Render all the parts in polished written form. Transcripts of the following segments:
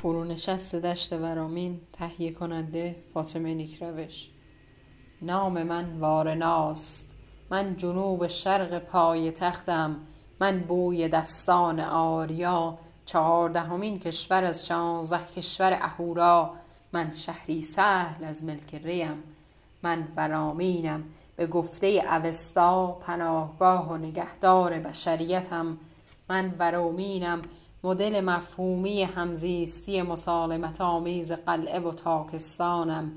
فرونشست دشت ورامین. تهیه کننده فاطمه نیکروش. نام من وارناست، من جنوب شرق پای تختم، من بوی دستان آریا، 14مین کشور از 16 کشور اهورا، من شهری سهل از ملک ریم، من ورامینم، به گفته اوستا پناهگاه و نگهدار بشریتم، من ورامینم، مدل مفهومی همزیستی مسالمت آمیز قلعه و تاکستانم،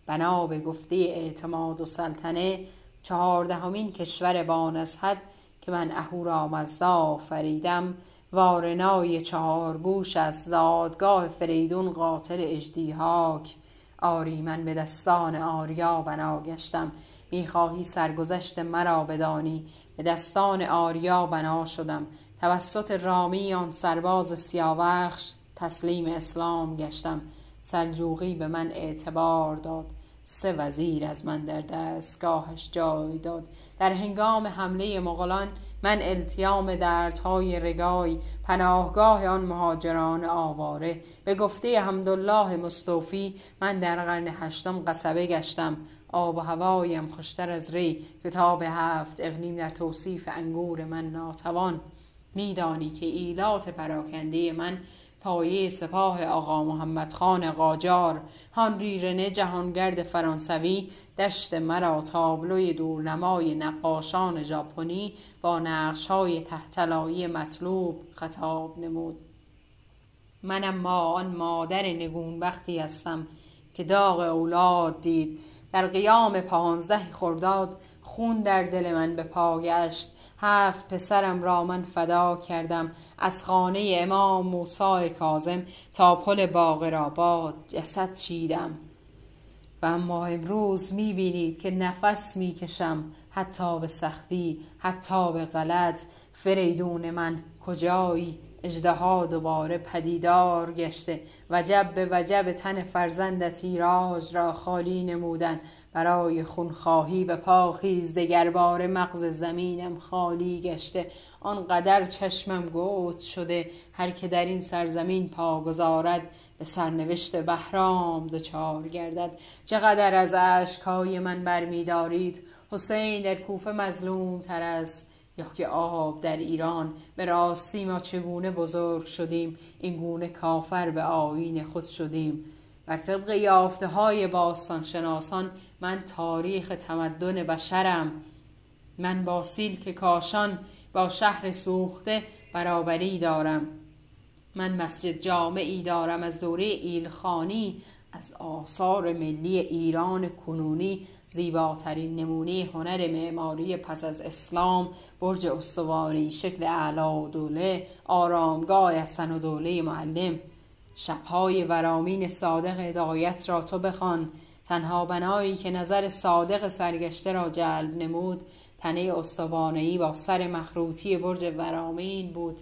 بنا به گفته اعتماد و سلطنه 14مین کشور بانزهد که من اهورامزدا آفریدم، وارنای 4 گوش از زادگاه فریدون قاتل اژدیهاک. آری من به دستان آریا بنا گشتم، میخواهی سرگذشت مرا بدانی، به دستان آریا بنا شدم، توسط رامی آن سرباز سیاوخش تسلیم اسلام گشتم، سلجوقی به من اعتبار داد، 3 وزیر از من در دستگاهش جای داد، در هنگام حمله مغولان من التیام دردهای رگای، پناهگاه آن مهاجران آواره، به گفته حمدالله مستوفی من در قرن 8 قصبه گشتم، آب و هوایم خوشتر از ری، کتاب 7 اقلیم در توصیف انگور من ناتوان، میدانی که ایلات پراکنده من پایه سپاه آقا محمد خان قاجار، هانری رنه جهانگرد فرانسوی، دشت مرا تابلوی دورنمای نقاشان ژاپنی با نقش‌های تحت‌لایی مطلوب خطاب نمود. من اما آن مادر نگونبختی هستم که داغ اولاد دید، در قیام 15 خرداد خون در دل من به پا گشت، 7 پسرم را من فدا کردم، از خانه امام موسی کاظم تا پل باقرآباد جسد چیدم، و اما امروز میبینید که نفس میکشم، حتی به سختی، حتی به غلط. فریدون من کجایی؟ اژدها دوباره پدیدار گشته، وجب به وجب تن فرزندت ایراج را خالی نمودن، برای خونخواهی به پا خیز، دگرباره مغز زمینم خالی گشته، آنقدر چشمم گود شده، هر که در این سرزمین پا گذارد به سرنوشت بهرام دچار گردد. چقدر از اشکهای من برمی دارید؟ حسین در کوفه مظلوم تر است یا که آب در ایران؟ به راستی ما چگونه بزرگ شدیم، این گونه کافر به آیین خود شدیم؟ بر طبق یافته های باستان شناسان من تاریخ تمدن بشرم، من با سیلک کاشان با شهر سوخته برابری دارم، من مسجد جامعی دارم از دوره ایلخانی، از آثار ملی ایران کنونی زیباترین نمونه هنر معماری پس از اسلام، برج استواری شکل اعلادوله، آرامگاه حسن‌الدوله معلم. شبهای ورامین صادق هدایت را تو بخوان، تنها بنایی که نظر صادق سرگشته را جلب نمود، تنه استوانه‌ای با سر مخروطی برج ورامین بود.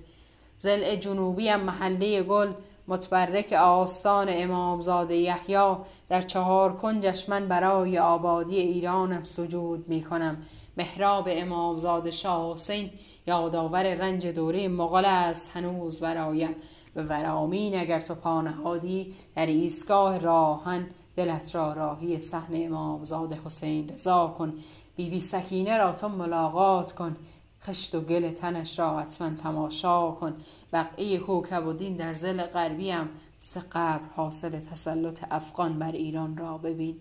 ضلع جنوبی هم محله گل، متبرک آستان امامزاده یحیی، در 4 کنجش من برای آبادی ایرانم سجود می کنم. محراب امامزاده شاه حسین یادآور رنج دوره مغول است هنوز برایم. به ورامین اگر تو پا نهادی، در ایستگاه راهن دلت را راهی صحن امامزاده حسین رضا کن. بی سکینه را تو ملاقات کن، خشت و گل تنش را حتما تماشا کن. بقیه کوکب‌الدین در ضلع غربی هم 3 قبر حاصل تسلط افغان بر ایران را ببین.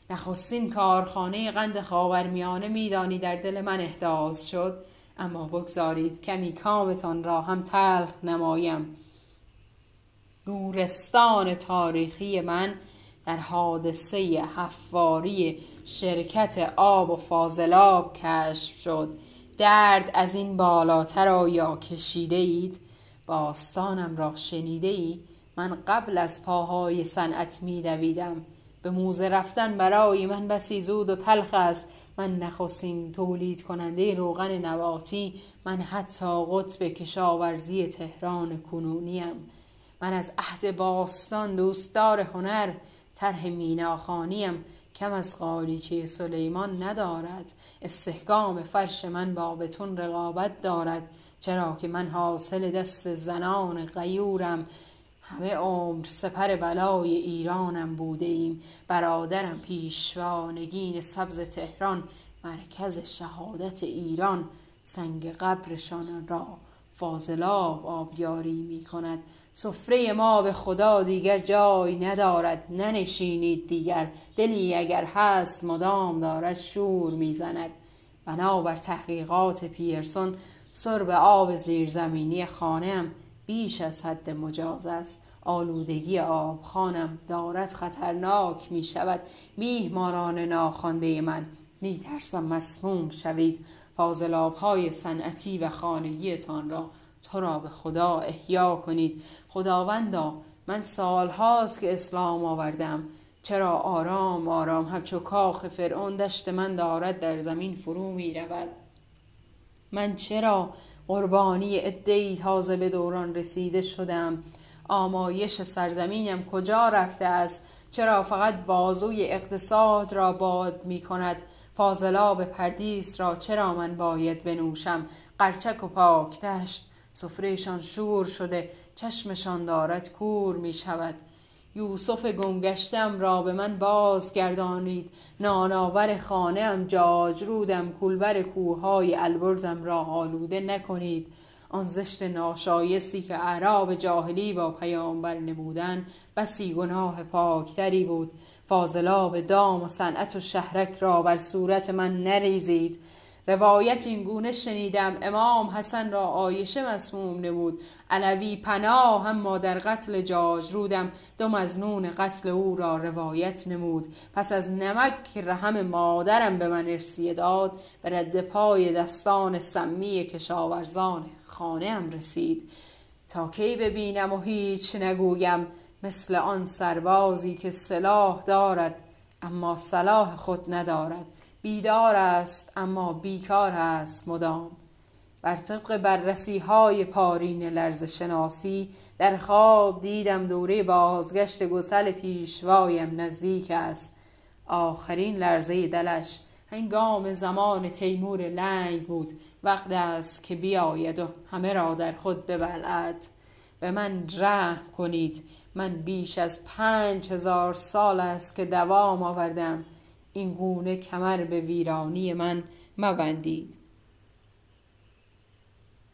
نخستین کارخانه قند خاورمیانه میدانی در دل من احداث شد، اما بگذارید کمی کامتان را هم تلخ نمایم. گورستان تاریخی من در حادثه حفاری شرکت آب و فاضلاب کشف شد. درد از این بالاتر آیا کشیده اید؟ باستانم را شنیده ای؟ من قبل از پاهای صنعت می دویدم. به موزه رفتن برای من بسی زود و تلخ است. من نخستین تولید کننده روغن نباتی، من حتی قطب کشاورزی تهران کنونیم. من از عهد باستان دوستدار هنر، طرح میناخوانیم کم از قالیچه سلیمان ندارد. استحکام فرش من با بتون رقابت دارد، چرا که من حاصل دست زنان غیورم. همه عمر سپر بلای ایرانم بوده ایم. برادرم پیشوا نگین سبز تهران، مرکز شهادت ایران. سنگ قبرشان را فاضلاب آبیاری می کند. سفره ما به خدا دیگر جای ندارد، ننشینید دیگر. دلی اگر هست مدام دارد شور میزند. بنابر تحقیقات پیرسون سرب آب زیرزمینی خانه‌ام بیش از حد مجاز است. آلودگی آبخانم دارد خطرناک می شود. میهمانان ناخوانده من می ترسم مسموم شوید. فاضلاب‌های صنعتی و خانگیتان را تو را به خدا احیا کنید. خداوندا من سالهاست که اسلام آوردم، چرا آرام آرام همچو کاخ فرعون دشت من دارد در زمین فرو می رود؟ من چرا قربانی عده‌ای تازه به دوران رسیده شدم؟ آمایش سرزمینم کجا رفته است؟ چرا فقط بازوی اقتصاد را باد می کند؟ فاضلاب پردیس را چرا من باید بنوشم؟ قرچک و پاکدشت سفرهشان شور شده، چشمشان دارد کور می شود. یوسف گمگشتم را به من بازگردانید. نانآور خانه‌ام جاجرودم، کولبر کوههای البرزم را آلوده نکنید. آن زشت ناشایستی که اعراب جاهلی با پیامبر نمودن بسی گناه پاکتری بود. فاضلاب دام و صنعت و شهرک را بر صورت من نریزید. روایت این گونه شنیدم امام حسن را عایشه مسموم نمود. علوی پناه اما در قتل جاجرودم دو مظنون قتل او را روایت نمود. پس از نمک که رحم مادرم به من ارثیه داد، به رد پای دستان سمی کشاورزان خانه‌ام رسید. تا کی ببینم و هیچ نگویم، مثل آن سربازی که سلاح دارد اما صلاح خود ندارد، بیدار است اما بیکار است مدام. بر طبق بررسی های پارین لرزه شناسی در خواب دیدم دوره بازگشت گسل پیشوایم نزدیک است. آخرین لرزه دلش هنگام زمان تیمور لنگ بود. وقت است که بیاید و همه را در خود ببلعد. به من رحم کنید، من بیش از 5000 سال است که دوام آوردم. این گونه کمر به ویرانی من مبندید.